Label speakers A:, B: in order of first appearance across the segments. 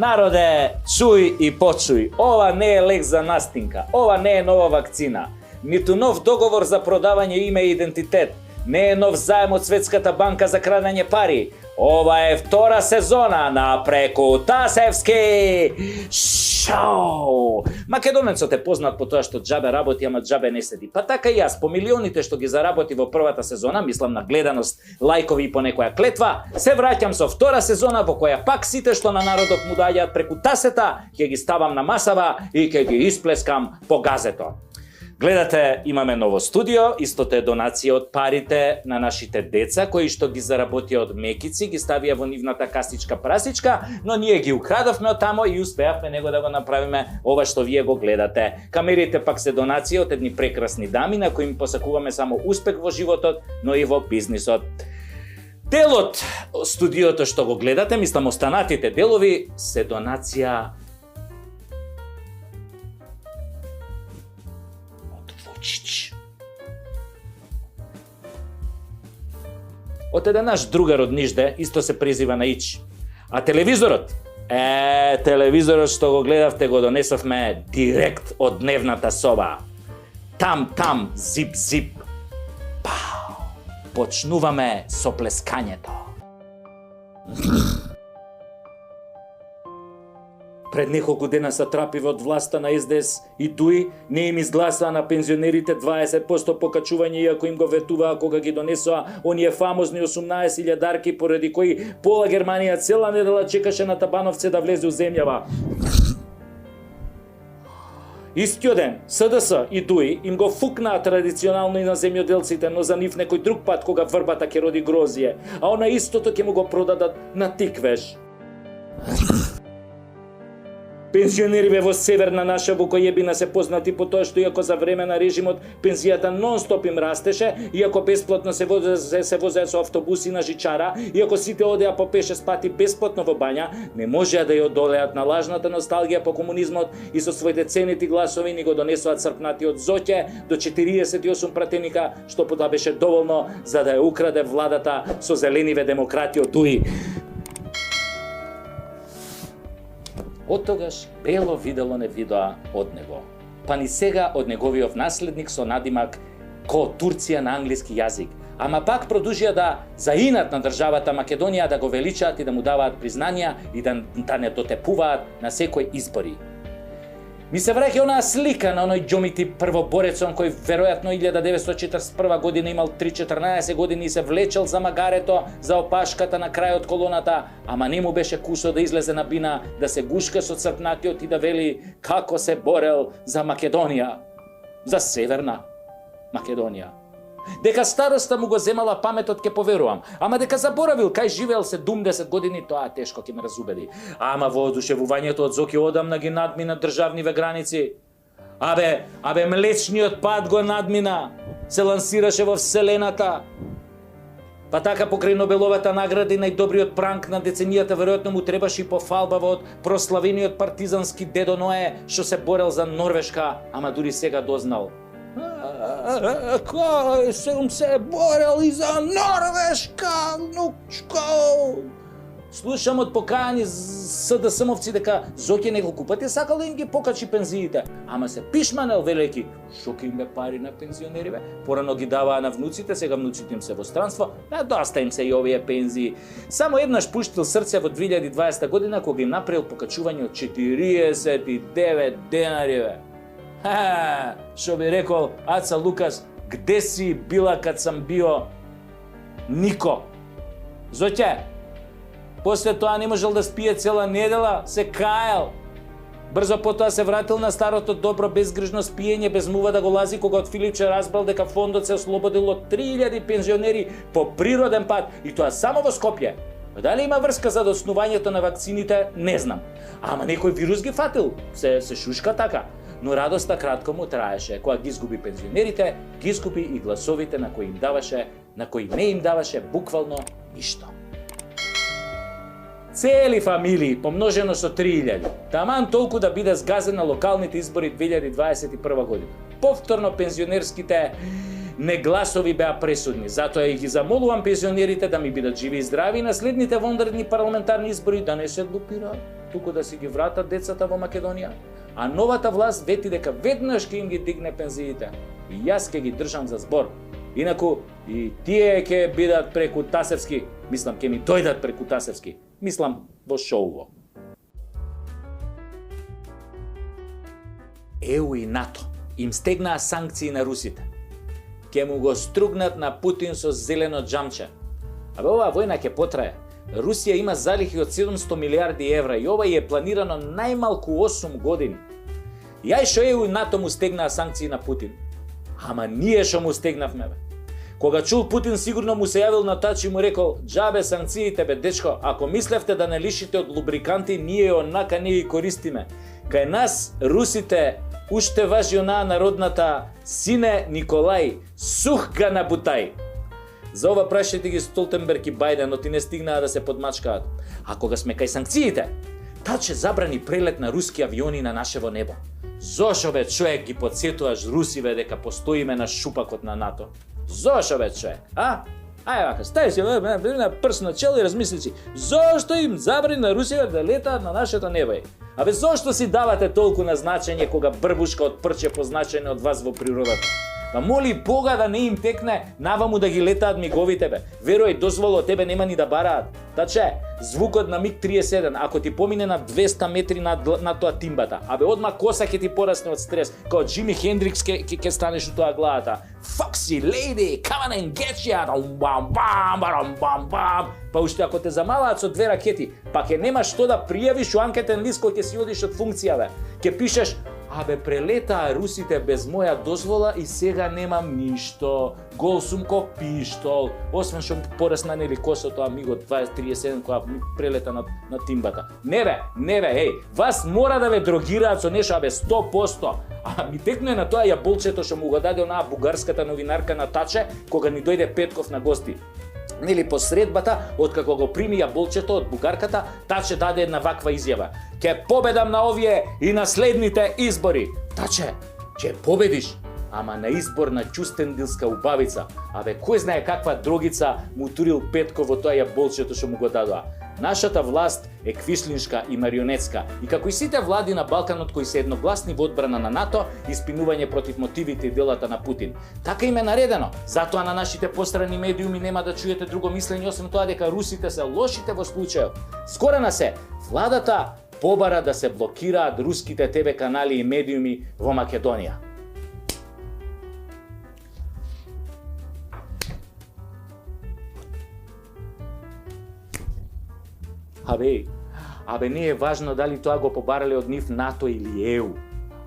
A: Народе, чуй и почуй, ова не е лек за настинка, ова не е нова вакцина, ниту нов договор за продавање име и идентитет, не е нов заем од Светската банка за крадење пари. Ова е втора сезона на Преку Тасевски шоу. Македонецот е познат по тоа што џабе работи, ама џабе не седи. Па така и јас, по милионите што ги заработи во првата сезона, мислам на гледаност, лајкови и по некоја клетва, се враќам со втора сезона во која пак сите што на народот му доаѓаат преку тасета, ќе ги ставам на масава и ќе ги исплескам по газето. Гледате, имаме ново студио, истото е донација од парите на нашите деца, кои што ги заработија од мекици, ги ставија во нивната касичка прасичка, но ние ги украдовме од тамо и успеавме него да го направиме ова што вие го гледате. Камерите пак се донација од едни прекрасни дами, на кои им посакуваме само успех во животот, но и во бизнисот. Делот студиото што го гледате, мислам останатите делови, се донација од еден наш другар од Нижде, исто се презива на Ич. А телевизорот? Телевизорот што го гледавте го донесовме директ од дневната соба. Там, зип, пау. Почнуваме со плескањето. Пред неколку дена са трапиве од власта на СДС и ДУИ не им изгласаа на пензионерите 20% покачување, иако им го ветуваа кога ги донесоа оние фамозни 18.000 дарки, поради кои пола Германија цела недела чекаше на Табановце да влезе у земјава. Истиот ден, СДС и ДУИ им го фукнаа традиционално и на земјоделците, но за нив некој друг пат кога врбата ќе роди грозие, а она истото ќе му го продадат на тиквеш. Пензионериве во северна наша Вукојебина се познати по тоа што иако за време на режимот пензијата нон-стоп им растеше, иако бесплатно се возеа со автобуси на жичара, иако сите одеа по 5-6 пати бесплатно во бања, не можеа да ја одолеат на лажната носталгија по комунизмот и со своите ценети гласови ни го донесоа црпнатиот Зоќе до 48 пратеника, што потоа беше доволно за да ја украде владата со зелениве демократи од ДУИ. Оттогаш бело видело не видоа од него. Па ни сега од неговиот наследник со надимак ко Турција на англиски јазик. Ама пак продолжија да заинат на државата Македонија, да го величаат и да му даваат признанија и да не дотепуваат на секој избори. Ми се враќа онаа слика на оној џомити првоборецон кој веројатно 1941 година имал 3-14 години и се влечел за магарето, за опашката на крајот колоната, ама не му беше кусо да излезе на бина, да се гушка со црпнатиот и да вели како се борел за Македонија, за Северна Македонија. Дека староста му го земала паметот ќе поверувам, ама дека заборавил кај живеел 70 години, тоа тешко ќе ме разубеди. Ама воодушевувањето од Зоки одамна ги надмина државниве граници. Абе Млечниот пат го надмина, се лансираше во вселената. Па така покрај Нобеловата награда и најдобриот пранк на деценијата веројатно му требаше и пофалба од прославениот партизански дедо Ное што се борел за Норвешка, ама дури сега дознал. Кој сум се борел и за Норвешка, внучко. Слушам од покајани СДС-мовци дека Зоќе неколку пати сакал да им ги покачи пензиите, ама се пишманел велејќи што ќе им пари на пензионериве. Порано ги даваа на внуците, сега внуците им се во странство, доста им се и овие пензии. Само еднаш пуштил срце во 2020 година кога им направил покачување од 49 денариве. Шо би рекол Аца Лукас, где си била кад сам био Нико? Зоќе, после тоа не можел да спие цела недела, се каел. Брзо потоа се вратил на старото добро безгрижно спиење, без мува да го лази, кога од Филипче разбрал дека фондот се ослободил од 3000 пензионери по природен пат, и тоа само во Скопје. Дали има врска за доснувањето на вакцините, не знам. Ама некој вирус ги фатил, се шушка така. Но радоста кратко му траеше. Кога ги изгуби пензионерите, ги изгуби и гласовите на кои не им даваше буквално ништо. Цели фамилии, помножено со 3000. Таман толку да биде згазен на локалните избори 2021 година. Повторно пензионерските негласови беа пресудни. Затоа и ги замолувам пензионерите да ми бидат живи и здрави и на следните вонредни парламентарни избори да не се глупираат. туку да си ги вратат децата во Македонија, а новата власт вети дека веднаш ќе им ги дигне пензиите. И јас ќе ги држам за збор. Инаку и тие ќе бидат преку Тасевски, мислам ќе ми дојдат преку Тасевски, мислам во шоуво. ЕУ и НАТО им стегнаа санкции на русите. Ке му го стругнат на Путин со зелено џамче. Абе, оваа војна ќе потрае. Русија има залихи од 700 милиарди евра и ова е планирано најмалку 8 години. Јај шо ЕУ и НАТО му стегнаа санкции на Путин. Ама ние шо му стегнавме, бе. Кога чул Путин, сигурно му се јавил на тач и му рекол: "Џабе санкциите, бе, дечко, ако мислевте да не лишите од лубриканти, ние онака не ги користиме. Кај нас, русите, уште важи онаа народната сине Николај, сух га набутај." За ова прашајте ги Столтенберг и Бајден, но ти не стигнаа да се подмачкаат. А кога сме кај санкциите, Таче забрани прелет на руски авиони на нашево небо. Зошо, бе, човек, ги подсетуваш русиве дека постоиме на шупакот на НАТО? Зошо, бе, човек, а? Ајде вака, стај си на прс на чело и размисли си, зошто им забрани на русиве да летаат на нашето небо? Абе, зошто си давате толку на значење кога брбушка од прче позначено од вас во природата? Па моли Бога да не им текне наваму да ги летаат миговите, бе. Веруј, дозвола од тебе нема ни да бараат. Таче, звукот на МиГ-31, ако ти помине на 200 метри над тоа тимбата, абе одма коса ќе ти порасне од стрес, као Джими Хендрикс ќе станеш у тоа главата. Foxy lady, come on and get ya, бам бам бам бам бам. Па уште ако те замалаат со 2 ракети, па ќе немаш што да пријавиш у анкетен лист кој ќе си одиш од функција, бе. Ќе пишеш: "Абе, прелетаа русите без моја дозвола и сега немам ништо. Гол сум ко пиштол." Освен што порасна нели косото Амигот 2037 кога прелета на тимбата. Не бе, еј, вас мора да ве дрогираат со нешто, абе 100%. А ми текне на тоа јаболчето што му го даде онаа бугарската новинарка на Таче кога ни дојде Петков на гости. Нели по средбата, откако го прими јаболчето од бугарката, Таче даде една ваква изјава: "Ке победам на овие и на следните избори." Таче, ќе победиш, ама на избор на Ќустендилска убавица. Абе, кој знае каква дрогица му турил Петков во тоа јаболчето што му го дадоа. Нашата власт е квишлиншка и марионетска и како и сите влади на Балканот кои се едногласни во одбрана на НАТО и спинување против мотивите и делата на Путин. Така им е наредено. Затоа на нашите пострани медиуми нема да чуете друго мислење освен тоа дека русите се лошите во случајот. Скорена се, владата побара да се блокираат руските ТВ канали и медиуми во Македонија. Абе не е важно дали тоа го побарале од нив НАТО или ЕУ.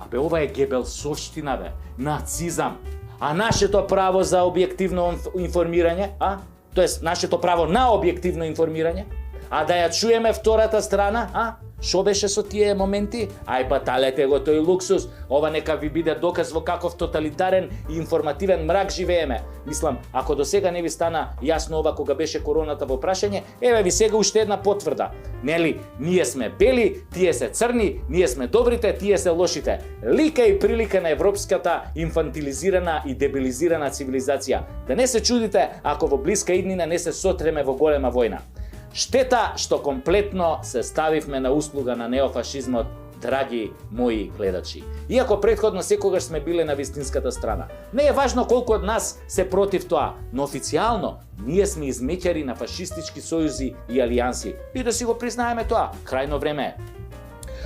A: Абе ова е гебелсовштина, бе, нацизам. А нашето право за објективно информирање, тоест нашето право на објективно информирање, а да ја чуеме втората страна, Шо беше со тие моменти? Ај па талете го тој луксус. Ова нека ви биде доказ во каков тоталитарен и информативен мрак живееме. Мислам, ако до сега не ви стана јасно ова кога беше короната во прашање, еве ви сега уште една потврда. Нели, ние сме бели, тие се црни, ние сме добрите, тие се лошите. Лика и прилика на европската инфантилизирана и дебилизирана цивилизација. Да не се чудите ако во блиска иднина не се сотреме во голема војна. Штета што комплетно се ставивме на услуга на неофашизмот, драги мои гледачи. Иако претходно секогаш сме биле на вистинската страна. Не е важно колку од нас се против тоа, но официјално ние сме измеќари на фашистички сојузи и алијанси. И да си го признаеме тоа, крајно време е.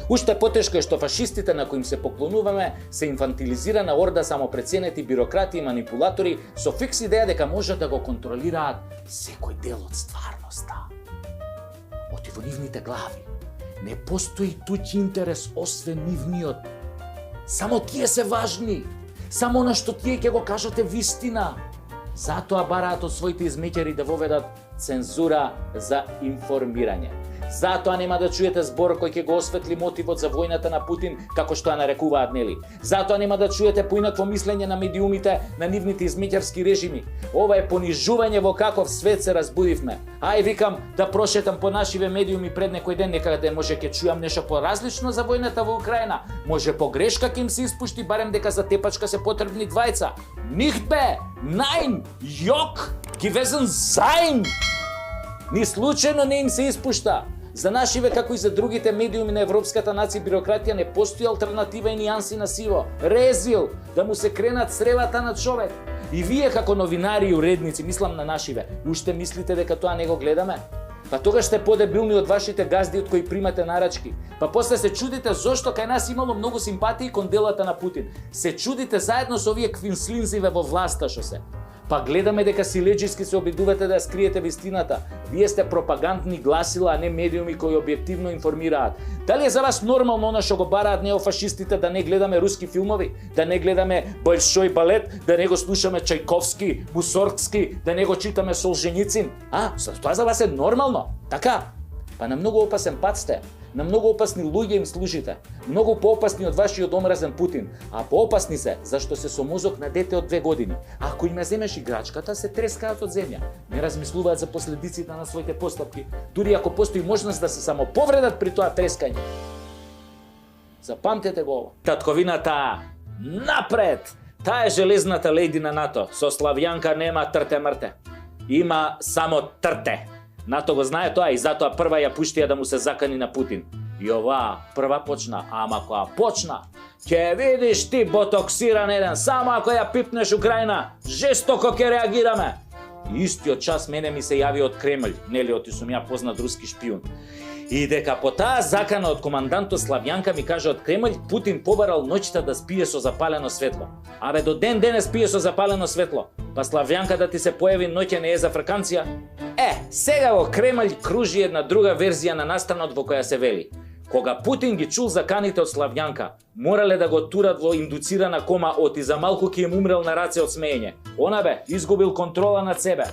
A: Уште потешко е што фашистите на кои им се поклонуваме се инфантилизирана орда самопреценети бирократи и манипулатори со фикс идеја дека можат да го контролираат секој дел од стварноста. Оти во нивните глави не постои туѓ интерес освен нивниот. Само тие се важни. Само на што тие ќе го кажат е вистина. Затоа бараат од своите измеќари да воведат цензура за информирање. Затоа нема да чуете збор кој ќе го осветли мотивот за војната на Путин, како што ја нарекуваат, нели? Затоа нема да чуете поинакво мислење на медиумите на нивните измеќарски режими. Ова е понижување во каков свет се разбудивме. Ај викам да прошетам по нашиве медиуми пред некој ден, некаде може ќе чујам нешто поразлично за војната во Украина. Може погрешка ќе им се испушти, барем дека за тепачка се потребни двајца. Nicht бе! Nein! Jok! Gewesen sein! Ни случајно не им се испушта. За нашиве, како и за другите медиуми на европската нација бирократија, не постои алтернатива и нијанси на сиво. Резил, да му се кренат сревата на човек. И вие како новинари и уредници, мислам на нашиве, уште мислите дека тоа не го гледаме? Па тогаш сте подебилни од вашите газди од кои примате нарачки. Па после се чудите зошто кај нас имало многу симпатии кон делата на Путин. Се чудите заедно со овие квинслинзиве во власта што се. Па гледаме дека силеџиски се обидувате да ја скриете вистината. Вие сте пропагандни гласила, а не медиуми кои објективно информираат. Дали е за вас нормално она што го бараат неофашистите да не гледаме руски филмови, да не гледаме Большой балет, да не го слушаме Чајковски, Мусоргски, да не го читаме Солженицин? Тоа за вас е нормално? Така? Па на многу опасен пат сте. На многу опасни луѓе им служите. Многу поопасни од вашиот омразен Путин. А поопасни се, зашто се со мозок на дете од 2 години. Ако им ја земеш играчката, се трескаат од земја. Не размислуваат за последиците на своите постапки, дури ако постои можност да се самоповредат при тоа трескање. Запамтете го ова. Татковината напред! Таа е железната лејди на НАТО. Со Славјанка нема трте-мрте. Има само трте. НАТО го знае тоа и затоа прва ја пуштија да му се закани на Путин. И ова прва почна, ама која почна, ќе видиш ти ботоксиран еден, само ако ја пипнеш Украина, жестоко ќе реагираме. И истиот час мене ми се јави од Кремљ, нели оти сум ја познат руски шпион. И дека по таа закана од командантот Славјанка ми каже од Кремљ, Путин побарал ноќта да спие со запалено светло. Абе до ден денес пие со запалено светло. Па Славјанка да ти се појави ноќе не е за фраканција? Сега во Кремљ кружи една друга верзија на настанот во која се вели: кога Путин ги чул заканите од Славјанка, морале да го турат во индуцирана кома оти за малку ќе им умрел на раце од смеење. Она бе, изгубил контрола над себе.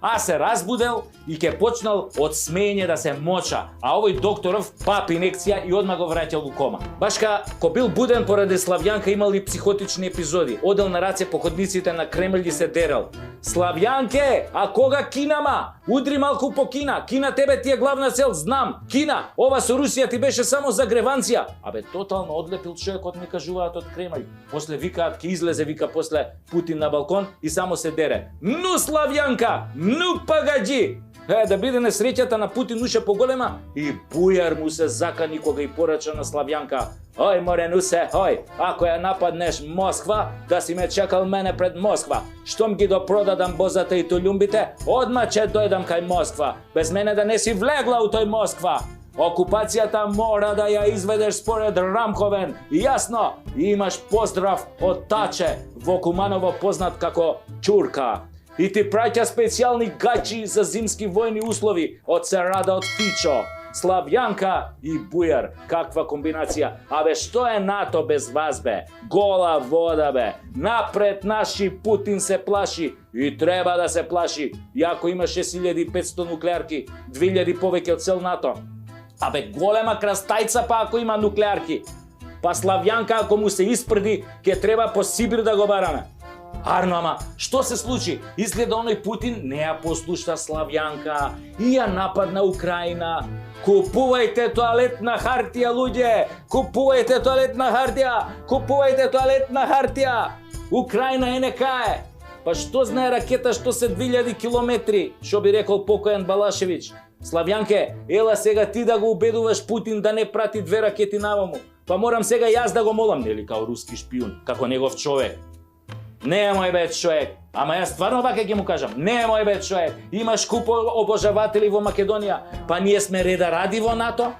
A: А се разбудел и ќе почнал од смеење да се моча, а овој докторов пап инекција и одма го враќал у кома. Башка, ко бил буден поради Славјанка, имал и психотични епизоди. Одел на раце по ходниците на Кремљ и се дерал. Славјанке, а кога кинама? Удри малку по Кина. Кина тебе ти е главна цел, знам. Кина, ова со Русија ти беше само загреванција. Абе, тотално одлепил човекот, ми кажуваат од Кремљ. После викаат, ќе излезе, вика после Путин на балкон и само се дере. Ну, Славјанка, ну пагаджи! Да биде несреќата на Путин уше поголема и Бујар му се закани кога и порача на Славјанка. Ој, Моренусе, ој, ако ја нападнеш Москва, да си ме чекал мене пред Москва. Штом ги допродадам бозата и толјумбите, одма ќе дојдам кај Москва. Без мене да не си влегла у тој Москва. Окупацијата мора да ја изведеш според Рамковен. Јасно, имаш поздрав од Таче, во Куманово познат како Чурка. И ти праќа специјални гачи за зимски војни услови од Серада од Фичо. Славјанка и Бујар, каква комбинација. Абе, што е НАТО без вас, бе? Гола вода, бе. Напред наши Путин се плаши и треба да се плаши. Иако има 6500 нуклеарки, 2000 повеќе од цел НАТО. Абе, голема крастајца па ако има нуклеарки. Па Славјанка ако му се испрди, ќе треба по Сибир да го бараме. Арно, ама, што се случи? Изгледа оној Путин не ја послушна Славјанка и ја нападна Украина. Купувајте тоалетна хартија, луѓе! Купувајте тоалетна хартија! Купувајте тоалетна хартија! Украина е нека е! Па што знае ракета што се 2000 километри, што би рекол покојан Балашевиќ? Славјанке, ела сега ти да го убедуваш Путин да не прати 2 ракети наваму. Па морам сега јас да го молам, нели, као руски шпион, како негов човек. Не, мој бе човек, ама јас стварно вака ќе му кажам, не, мој бе човек, имаш купо обожаватели во Македонија, па ние сме реда ради во НАТО,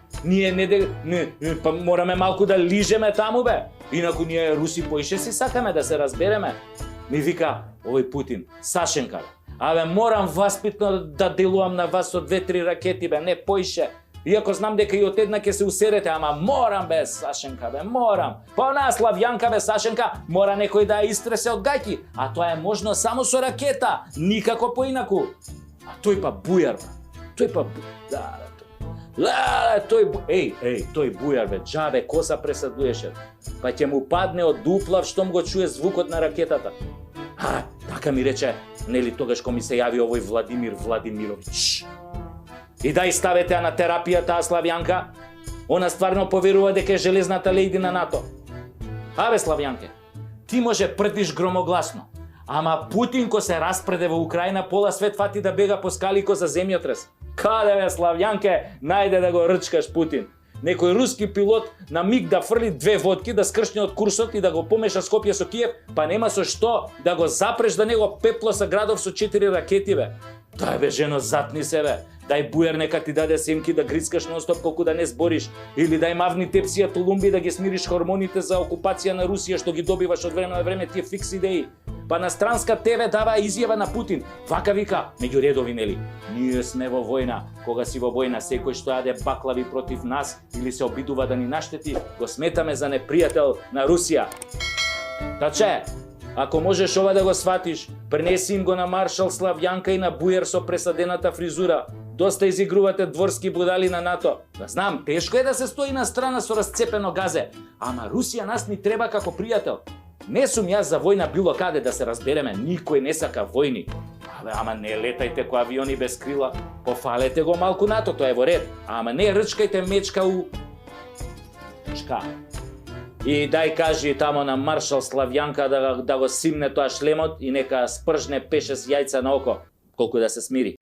A: па мораме малку да лижеме таму, бе, инаку ние руси поише си сакаме да се разбереме. Ми вика овој Путин, Сашенка, абе морам васпитно да делувам на вас со 2-3 ракети, бе, не поише. Иако знам дека и од една ќе се усерете, ама морам бе, Сашенка, бе, морам. Па онаа Славјанка, бе, Сашенка, мора некој да ја истресе од гајки, а тоа е можно само со ракета, никако поинаку. А тој па Бујар, бе, тој па тој Бујар, бе, џабе коса пресадуеше, па ќе му падне од дуплав штом го чуе звукот на ракетата. Така ми рече, нели тогаш кога ми се јави овој Владимир Владимировиќ. И да ставете на терапија таа Славјанка, она стварно поверува дека е железната лејди на НАТО. Абе Славјанке, ти може прдиш громогласно, ама Путин ко се распреде во Украина, пола свет фати да бега по скалико за земјотрес. Каде бе, Славјанке, најде да го рчкаш Путин. Некој руски пилот на миг да фрли 2 водки, да скршне од курсот и да го помеша Скопје со Киев, па нема со што да го запреш да него пеплоса градов со 4 ракети бе. Дај бе, жено, затни се бе. Дај буер нека ти даде семки да грицкаш нон-стоп колку да не збориш. Или дај мавни тепсија Толумби да ги смириш хормоните за окупација на Русија што ги добиваш од време на време, тие фикс идеи. Па на странска ТВ дава изјава на Путин. Вака вика, меѓу редови нели. Ние сме во војна. Кога си во војна, секој што јаде баклави против нас или се обидува да ни наштети, го сметаме за непријател на Русија. Таче, ако можеш ова да го сватиш, пренеси им го на маршал Славјанка и на буер со пресадената фризура. Доста изигрувате дворски будали на НАТО. Да знам, тешко е да се стои на страна со расцепено газе, ама Русија нас ни треба како пријател. Не сум јас за војна било каде, да се разбереме, никој не сака војни. Ама не летајте кој авиони без крила, пофалете го малку НАТО, тоа е во ред. Ама не рчкајте мечка у... Шка. И дај кажи тамо на маршал Славјанка да го симне тоа шлемот и нека спржне 5-6 јајца на око, колку да се смири.